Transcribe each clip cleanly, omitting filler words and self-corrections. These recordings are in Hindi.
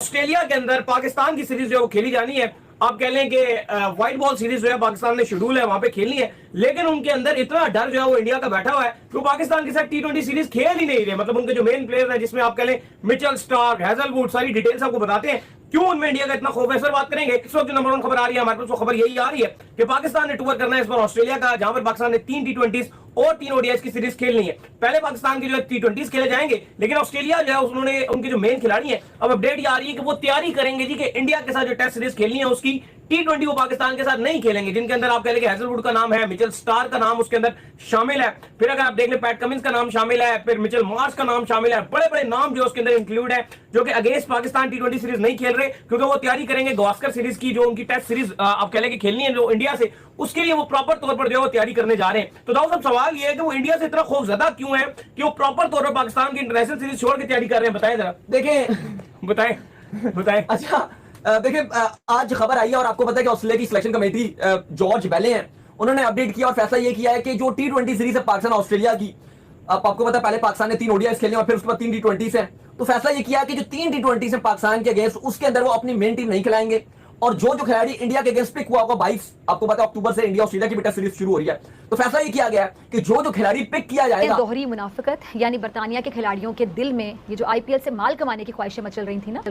ऑस्ट्रेलिया के अंदर पाकिस्तान की सीरीज जो खेली जानी है, आप कह लें कि व्हाइट बॉल सीरीज जो है पाकिस्तान ने शेड्यूल है वहां पे खेलनी है, लेकिन उनके अंदर इतना डर जो है वो इंडिया का बैठा हुआ है कि वो पाकिस्तान के साथ T20 सीरीज खेल ही नहीं रहे। मतलब उनके जो मेन प्लेयर हैं, जिसमें आप कह लें मिचेल स्टार्क, हैजलवुड, सारी डिटेल्स आपको बताते हैं क्यों उनमें इंडिया का इतना खौफ है। सर बात करेंगे इस वक्त जो नंबर 1 खबर आ रही है हमारे पास, वो खबर यही आ रही है कि पाकिस्तान ने टूर करना है इस बार ऑस्ट्रेलिया का, जहां पर पाकिस्तान ने 3 T20 और 3 ODIs की सीरीज खेलनी है। पहले पाकिस्तान की जो T20 खेले जाएंगे, लेकिन ऑस्ट्रेलिया जो है उन्होंने उनके जो मेन खिलाड़ी है, अब अपडेट ये आ रही है कि वो तैयारी करेंगे जी कि इंडिया के साथ जो टेस्ट सीरीज खेलनी है उसकी T20 वो पाकिस्तान के साथ नहीं खेलेंगे, जिनके अंदर आप कह लेंगे हैजलवुड का नाम है, मिचेल स्टार का नाम उसके अंदर शामिल है, फिर अगर आप देख ले पैट कमिंस का नाम शामिल है, फिर मिचेल मार्श का नाम शामिल है, बड़े बड़े नाम जो उसके अंदर इंक्लूड है, जो कि अगेंस्ट पाकिस्तान T20 सीरीज नहीं खेल रहे, क्योंकि वो तैयारी करेंगे गवास्कर सीरीज की, जो उनकी टेस्ट सीरीज आप कह लेंगे खेलनी है जो इंडिया से, उसके लिए वो प्रॉपर तौर पर जो है वो तैयारी करने जा रहे हैं। तो दाऊद साहब सवाल ये है कि वो इंडिया से इतना खौफजदा क्यों है कि वो प्रॉपर तौर पर पाकिस्तान की इंटरनेशनल सीरीज छोड़ के तैयारी कर रहे हैं, बताएं जरा। देखें बताएं। अच्छा देखिए आज खबर आई है और आपको पता है कि ऑस्ट्रेलिया की सिलेक्शन कमेटी जॉर्ज बेले हैं, उन्होंने अपडेट किया और फैसला ये किया है कि जो T20 सीरीज है पाकिस्तान ऑस्ट्रेलिया की, आपको पता है पहले पाकिस्तान ने 3 ODIs खेले और फिर उसके बाद 3 T20 हैं, तो फैसला ये किया कि जो 3 T20 हैं पाकिस्तान के अगेंस्ट, उसके अंदर वो अपनी मेन टीम नहीं खिलाएंगे और जो खिलाड़ी इंडिया के अगेंस्ट पिक हुआ होगा 22 आपको पता है अक्टूबर से इंडिया ऑस्ट्रेलिया की भी टेस्ट सीरीज शुरू हो रही है, तो फैसला ये किया गया है कि जो खिलाड़ी पिक किया जाएगा। दोहरी मुनाफिकत यानी बरतानिया के खिलाड़ियों के दिल में ये जो IPL से माल कमाने की ख्वाहिशें मचल रही थी ना,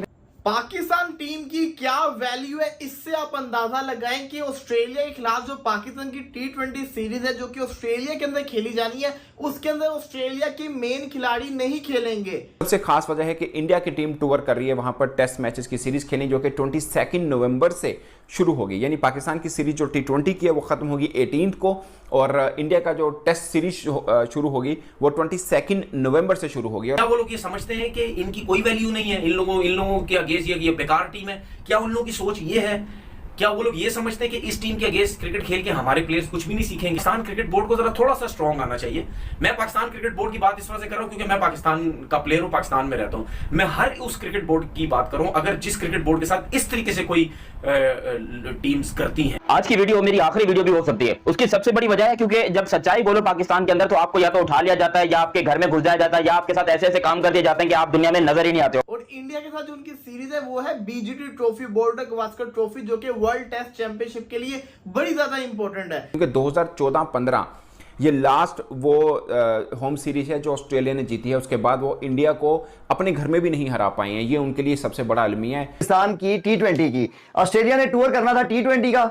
पाकिस्तान टीम की क्या वैल्यू है, इससे आप अंदाजा लगाएं कि ऑस्ट्रेलिया के खिलाफ जो पाकिस्तान की T20 सीरीज है जो कि ऑस्ट्रेलिया के अंदर खेली जानी है, उसके अंदर ऑस्ट्रेलिया के मेन खिलाड़ी नहीं खेलेंगे। सबसे खास वजह है कि इंडिया की टीम टूर कर रही है, वहां पर टेस्ट मैचेस की सीरीज खेली जो कि 22 नवंबर से शुरू होगी, यानी पाकिस्तान की सीरीज जो T20 की है वो खत्म होगी 18 को और इंडिया का जो टेस्ट सीरीज शुरू होगी वो 22 नवंबर से शुरू होगी। क्या वो लोग ये समझते हैं कि इनकी कोई वैल्यू नहीं है, इन लोगों के अगेंस्ट ये बेकार टीम है? क्या उन लोगों की सोच ये है? क्या वो लोग ये समझते हैं कि इस टीम के अगेंस्ट क्रिकेट खेल के हमारे प्लेयर्स कुछ भी नहीं सीखेंगे? पाकिस्तान क्रिकेट बोर्ड को जरा थोड़ा सा स्ट्रांग आना चाहिए। मैं पाकिस्तान क्रिकेट बोर्ड की बात इस वजह से कर रहा हूं क्योंकि मैं पाकिस्तान का प्लेयर हूं, पाकिस्तान में रहता हूं। मैं हर उस क्रिकेट बोर्ड की बात करूं अगर जिस क्रिकेट बोर्ड के साथ इस तरीके से कोई टीम्स करती हैं। आज की वीडियो मेरी आखिरी वीडियो भी हो सकती है। उसकी सबसे बड़ी वजह है क्योंकि जब सच्चाई बोलो पाकिस्तान के अंदर तो आपको या तो उठा लिया जाता है या आपके घर में घुस जाया जाता है या आपके साथ ऐसे ऐसे काम कर दिए जाते हैं कि आप दुनिया में नजर ही नहीं आते हो। और इंडिया के साथ जो उनकी सीरीज है वो है BGT trophy, border Gavaskar trophy, जो कि वर्ल्ड टेस्ट चैंपियनशिप के लिए बड़ी ज्यादा इंपॉर्टेंट है, क्योंकि 2014-15 ये लास्ट वो होम सीरीज है जो ऑस्ट्रेलिया ने जीती है, उसके बाद वो इंडिया को अपने घर में भी नहीं हरा पाए हैं, ये उनके लिए सबसे बड़ा अलमिया है। पाकिस्तान की T20 की ऑस्ट्रेलिया ने टूर करना था T20 का,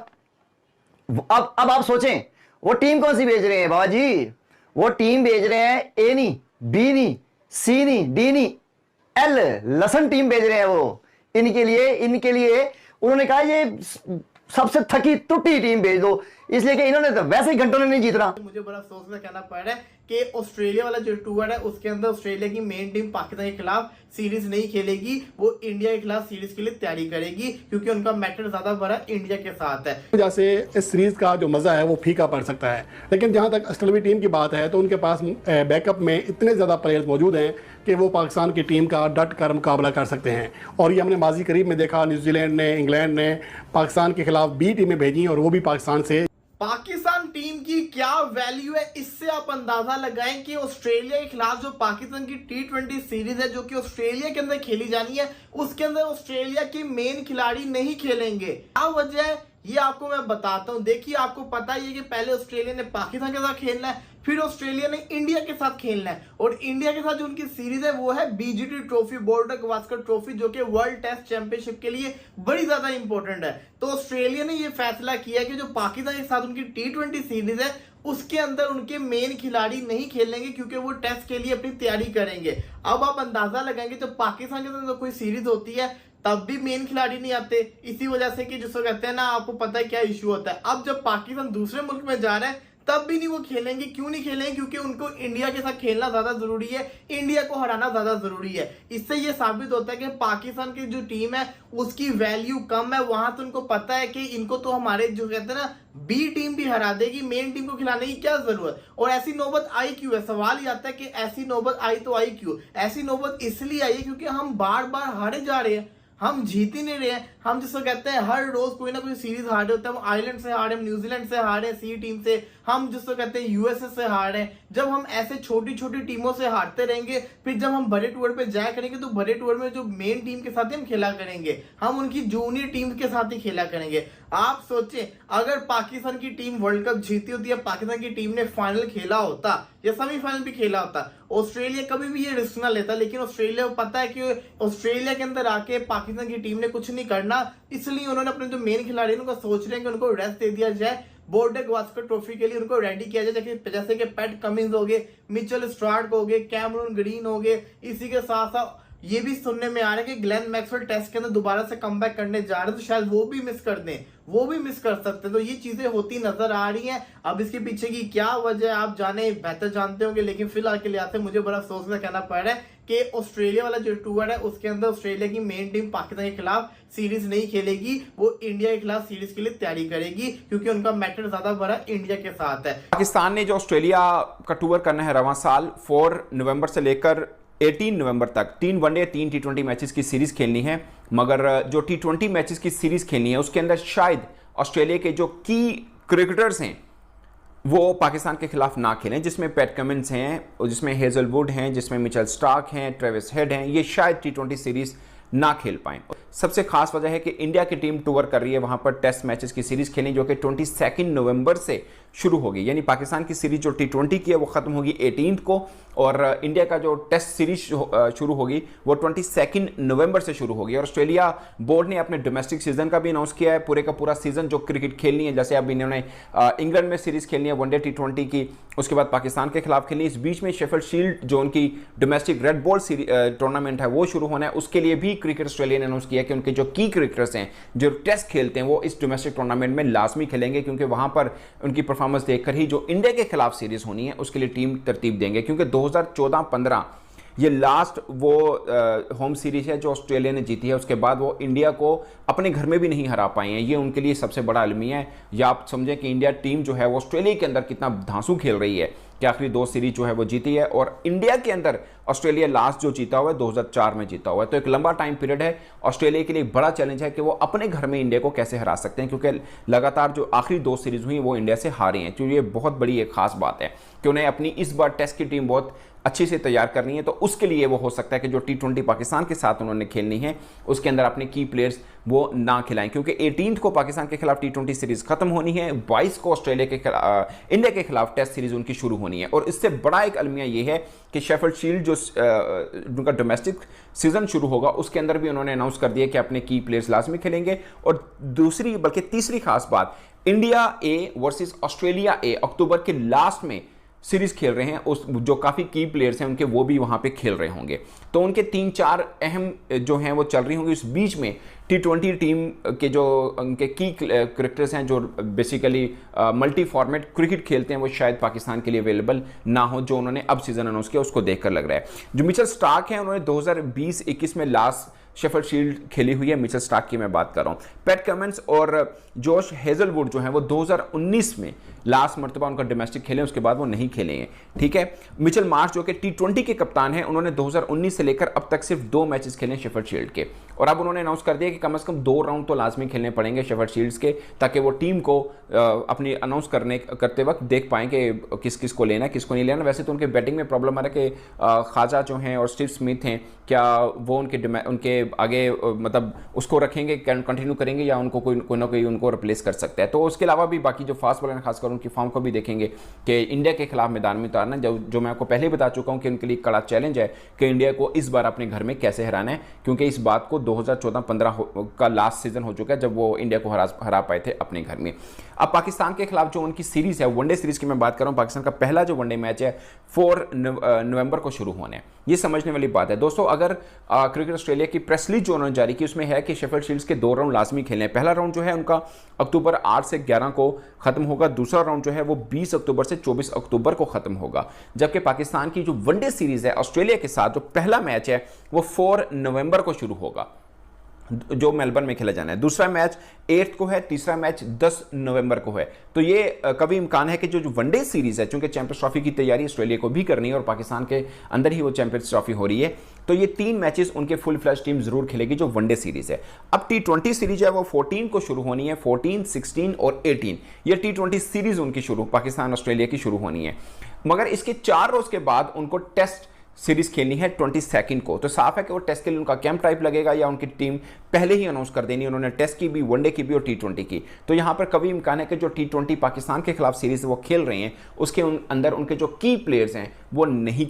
अब आप सोचें वो टीम कौन सी भेज रहे हैं बाबा जी, वो टीम भेज रहे हैं A नहीं, B नहीं, C नहीं, D नहीं, L लसन टीम भेज रहे हैं वो इनके लिए उन्होंने कहा ये सबसे थकी टूटी टीम भेज दो, इसलिए कि इन्होंने तो वैसे ही घंटों ने नहीं जीतना। मुझे बड़ा अफसोस से कहना पड़ रहा है कि ऑस्ट्रेलिया वाला जो टूर है उसके अंदर ऑस्ट्रेलिया की मेन टीम पाकिस्तान के खिलाफ सीरीज नहीं खेलेगी, वो इंडिया के खिलाफ सीरीज के लिए तैयारी करेगी क्योंकि उनका मैटर ज्यादा बड़ा इंडिया के साथ है। वजह से इस सीरीज का जो मजा है वो फीका पड़ सकता है, लेकिन जहां तक ऑस्ट्रेलिया टीम की बात है तो उनके पास बैकअप में इतने ज्यादा प्लेयर्स मौजूद हैं कि वो पाकिस्तान की टीम का डट कर मुकाबला कर सकते हैं। और ये हमने माजी करीब में देखा, न्यूजीलैंड ने, इंग्लैंड ने पाकिस्तान के खिलाफ 20 टीमें भेजी और वो भी पाकिस्तान से। पाकिस्तान टीम की क्या वैल्यू है, इससे आप अंदाजा लगाएं कि ऑस्ट्रेलिया के खिलाफ जो पाकिस्तान की T20 सीरीज है जो कि ऑस्ट्रेलिया के अंदर खेली जानी है, उसके अंदर ऑस्ट्रेलिया के मेन खिलाड़ी नहीं खेलेंगे। क्या वजह है ये आपको मैं बताता हूं। देखिए आपको पता ही है कि पहले ऑस्ट्रेलिया ने पाकिस्तान के साथ खेलना है, फिर ऑस्ट्रेलिया ने इंडिया के साथ खेलना है, और इंडिया के साथ जो उनकी सीरीज है वो है BGT trophy, border Gavaskar trophy, जो कि वर्ल्ड टेस्ट चैंपियनशिप के लिए बड़ी ज्यादा इंपॉर्टेंट है। तो ऑस्ट्रेलिया ने ये फैसला किया कि जो पाकिस्तान के साथ उनकी T20 सीरीज है उसके अंदर उनके मेन खिलाड़ी नहीं खेलेंगे क्योंकि वो टेस्ट के लिए अपनी तैयारी करेंगे। अब आप अंदाजा लगाएंगे जब पाकिस्तान के साथ कोई सीरीज होती है तब भी मेन खिलाड़ी नहीं आते, इसी वजह से कि जिसको कहते हैं ना, आपको पता है क्या इशू होता है। अब जब पाकिस्तान दूसरे मुल्क में जा रहा है तब भी नहीं वो खेलेंगे। क्यों नहीं खेलेंगे? क्योंकि उनको इंडिया के साथ खेलना ज्यादा जरूरी है, इंडिया को हराना ज्यादा जरूरी है। इससे ये साबित होता है कि पाकिस्तान की जो टीम है उसकी वैल्यू कम है। वहां तो उनको पता है कि इनको तो हमारे जो कहते हैं ना B टीम भी हरा देगी, मेन टीम को खिलाने की क्या जरूरत। और ऐसी नौबत आई क्यों है? सवाल ये आता है कि ऐसी नौबत आई तो आई क्यों? ऐसी नौबत इसलिए आई है क्योंकि हम बार बार हारे जा रहे हैं। हम जीत ही नहीं रहे हैं। हम जिसको कहते हैं हर रोज कोई ना कोई सीरीज हारे होते हैं। हम आयरलैंड से हारे, हम न्यूजीलैंड से हारे, सी टीम से, हम जिसको कहते हैं यूएसए से हारे। जब हम ऐसे छोटी छोटी टीमों से हारते रहेंगे, फिर जब हम बड़े टूर पे जाया करेंगे तो बड़े टूर में जो मेन टीम के साथ ही हम खेला करेंगे, हम उनकी जूनियर टीम के साथ ही खेला करेंगे। आप सोचें अगर पाकिस्तान की टीम वर्ल्ड कप जीती होती है, पाकिस्तान की टीम ने फाइनल खेला होता या सेमीफाइनल भी खेला होता, ऑस्ट्रेलिया कभी भी ये रिस्क ना लेता। लेकिन ऑस्ट्रेलिया को पता है कि ऑस्ट्रेलिया के अंदर आके पाकिस्तान की टीम ने कुछ नहीं करना, इसलिए उन्होंने अपने जो मेन खिलाड़ी हैं उनको सोच रहे हैं कि उनको रेस्ट दे दिया जाए, बोर्डर गवास्कर ट्रॉफी के लिए उनको रेडी किया जाए। जैसे कि पैट कमिंस हो गए, मिचेल स्टार्क हो गए, कैमरून ग्रीन हो गए। इसी के साथ साथ ये भी सुनने में आ रहा है कि ग्लेन मैक्सवेल टेस्ट के अंदर दोबारा से कमबैक करने जा रहे हैं, तो शायद वो भी मिस कर दें, वो भी मिस कर सकते हैं। तो ये चीजें होती नजर आ रही हैं। अब इसके पीछे की क्या वजह है आप जाने बेहतर जानते होंगे, लेकिन फिलहाल के लिहाज से मुझे बड़ा अफसोस में कहना पड़ रहा है कि ऑस्ट्रेलिया वाला जो टूर है उसके अंदर ऑस्ट्रेलिया की मेन टीम पाकिस्तान के खिलाफ सीरीज नहीं खेलेगी, वो इंडिया के खिलाफ सीरीज के लिए तैयारी करेगी, क्योंकि उनका मैटर ज्यादा बड़ा इंडिया के साथ है। पाकिस्तान ने जो ऑस्ट्रेलिया का टूर करना है रवां साल 4 नवंबर से लेकर 18 नवंबर तक 3 वनडे 3 T20 मैचेस की सीरीज खेलनी है। मगर जो T20 मैचेस की सीरीज खेलनी है उसके अंदर शायद ऑस्ट्रेलिया के जो की क्रिकेटर्स हैं वो पाकिस्तान के खिलाफ ना खेलें, जिसमें पैट कमिंस हैं, जिसमें हेजलवुड हैं, जिसमें मिचेल स्टार्क हैं, ट्रेविस हेड हैं, ये शायद T20 सीरीज ना खेल पाएं। सबसे खास वजह है कि इंडिया की टीम टूर कर रही है, वहां पर टेस्ट मैचेस की सीरीज खेलें जो कि 22 नवंबर से शुरू होगी। यानी पाकिस्तान की सीरीज जो T20 की है वो खत्म होगी 18 को, और इंडिया का जो टेस्ट सीरीज शुरू होगी वो 22 नवंबर से शुरू होगी। और ऑस्ट्रेलिया बोर्ड ने अपने डोमेस्टिक सीजन का भी अनाउंस किया है, पूरे का पूरा सीजन जो क्रिकेट खेलनी है, जैसे अब इन्होंने इंग्लैंड में सीरीज खेलनी है वनडे T20 की, उसके बाद पाकिस्तान के खिलाफ खेलनी है। इस बीच में शेफील्ड शील्ड जो उनकी डोमेस्टिक रेड बॉल टूर्नामेंट है वो शुरू होना है, उसके लिए भी क्रिकेट ऑस्ट्रेलिया ने अनाउंस किया कि उनके जो की क्रिकेटर्स हैं जो टेस्ट खेलते हैं वो इस डोमेस्टिक टूर्नामेंट में लाजमी खेलेंगे, क्योंकि वहां पर उनकी परफॉर्मेंस देखकर ही जो इंडिया के खिलाफ सीरीज होनी है उसके लिए टीम तरतीब देंगे। क्योंकि 2014-15 ये लास्ट वो होम सीरीज है जो ऑस्ट्रेलिया ने जीती है, उसके बाद वो इंडिया को अपने घर में भी नहीं हरा पाए हैं। ये उनके लिए सबसे बड़ा अलमिया है। या आप समझें कि इंडिया टीम जो है वो ऑस्ट्रेलिया के अंदर कितना धांसू खेल रही है कि आखिरी 2 सीरीज जो है वो जीती है, और इंडिया के अंदर ऑस्ट्रेलिया लास्ट जो जीता हुआ है 2004 में जीता हुआ है। तो एक लंबा टाइम पीरियड है, ऑस्ट्रेलिया के लिए बड़ा चैलेंज है कि वो अपने घर में इंडिया को कैसे हरा सकते हैं, क्योंकि लगातार जो आखिरी 2 सीरीज हुई वो इंडिया से हारे हैं। तो ये बहुत बड़ी एक खास बात है कि उन्हें अपनी इस बार टेस्ट की टीम बहुत अच्छे से तैयार करनी है। तो उसके लिए वो हो सकता है कि जो T20 पाकिस्तान के साथ उन्होंने खेलनी है उसके अंदर अपने की प्लेयर्स वो ना खिलाएं, क्योंकि 18 को पाकिस्तान के खिलाफ T20 सीरीज खत्म होनी है, 22 को ऑस्ट्रेलिया के इंडिया के खिलाफ टेस्ट सीरीज उनकी शुरू होनी है। और इससे बड़ा एक अलमिया ये है कि शेफील्ड शील्ड जो उनका डोमेस्टिक सीजन शुरू होगा उसके अंदर भी उन्होंने अनाउंस कर दिया कि अपने की प्लेयर्स लाजमी खेलेंगे। और दूसरी बल्कि तीसरी खास बात, India A versus Australia A अक्टूबर के लास्ट में सीरीज खेल रहे हैं, उस जो काफ़ी की प्लेयर्स हैं उनके वो भी वहाँ पे खेल रहे होंगे। तो उनके 3-4 अहम जो हैं वो चल रही होंगी। इस बीच में T20 टीम के जो उनके की क्रिकेटर्स हैं जो बेसिकली मल्टी फॉर्मेट क्रिकेट खेलते हैं वो शायद पाकिस्तान के लिए अवेलेबल ना हो, जो उन्होंने अब सीजन अनाउंस किया उसको देखकर लग रहा है। जो मिचेल स्टार्क हैं उन्होंने 2020-21 में लास्ट शेफील्ड शील्ड खेली हुई है, मिचेल स्टार्क की मैं बात कर रहा हूँ। पैट कमिंस और जोश हेजलवुड जो हैं वो 2019 में लास्ट मरतबा उनका डोमेस्टिक खेले, उसके बाद वो नहीं खेलेंगे, ठीक है। मिचेल मार्श जो कि T20 के कप्तान हैं, उन्होंने 2019 से लेकर अब तक सिर्फ 2 मैचेस खेले शेफील्ड शील्ड के, और अब उन्होंने अनाउंस कर दिया कि कम से कम 2 राउंड तो लाजमी खेलने पड़ेंगे शेफील्ड शील्ड्स के, ताकि वो टीम को अपनी अनाउंस करते वक्त देख पाएँ कि किस किस को लेना किसको नहीं लेना। वैसे तो उनके बैटिंग में प्रॉब्लम आ रहा है कि ख्वाजा जो हैं और स्टीव स्मिथ हैं, क्या वो उनके आगे मतलब उसको रखेंगे, कंटिन्यू करेंगे, या उनको कोई ना कोई उनको रिप्लेस कर सकता है। तो उसके अलावा भी बाकी जो फास्ट बॉलर हैं खासकर उनकी फॉर्म को भी देखेंगे कि इंडिया के खिलाफ मैदान में उतारना, जो मैं आपको पहले ही बता चुका हूं कि उनके लिए कड़ा चैलेंज है कि इंडिया को इस बार अपने घर में कैसे हराना है, क्योंकि इस बात को 2014-15 का लास्ट सीजन हो चुका है जब वो इंडिया को हरा पाए थे अपने घर में। अब पाकिस्तान के खिलाफ जो उनकी सीरीज है वनडे सीरीज की मैं बात कर रहा हूँ, पाकिस्तान का पहला जो वनडे मैच है 4 नवंबर को शुरू होने, ये समझने वाली बात है दोस्तों। अगर क्रिकेट ऑस्ट्रेलिया की प्रेस रिलीज जो उन्होंने जारी की उसमें है कि शेफील्ड शील्ड्स के 2 राउंड लाजमी खेलने। पहला राउंड जो है उनका अक्टूबर 8 से 11 को खत्म होगा, दूसरा राउंड जो है वो 20 अक्टूबर से 24 अक्टूबर को खत्म होगा। जबकि पाकिस्तान की जो वनडे सीरीज है ऑस्ट्रेलिया के साथ जो पहला मैच है वो 4 नवंबर को शुरू होगा, जो मेलबर्न में खेला जाना है। दूसरा मैच 8 को है, तीसरा मैच 10 नवंबर को है। तो ये कभी इम्कान है कि जो वनडे सीरीज है, चूंकि चैंपियंस ट्रॉफी की तैयारी ऑस्ट्रेलिया को भी करनी है और पाकिस्तान के अंदर ही वो चैंपियंस ट्रॉफी हो रही है, तो ये 3 मैचेस उनके फुल फ्लैश टीम जरूर खेलेगी जो वनडे सीरीज है। अब T20 सीरीज है वो 14 को शुरू होनी है, 14, 16 और 18 ये T20 सीरीज उनकी शुरू पाकिस्तान ऑस्ट्रेलिया की शुरू होनी है। मगर इसके 4 रोज के बाद उनको टेस्ट सीरीज खेलनी है 22 को। तो साफ है कि वो टेस्ट के लिए उनका कैंप टाइप लगेगा या उनकी टीम पहले ही अनाउंस कर देनी, उन्होंने टेस्ट की भी, वनडे की भी और T20 की। तो यहां पर कभी इम्कान है कि जो T20 पाकिस्तान के खिलाफ सीरीज वो खेल रहे हैं उसके अंदर उनके जो की प्लेयर्स हैं वो नहीं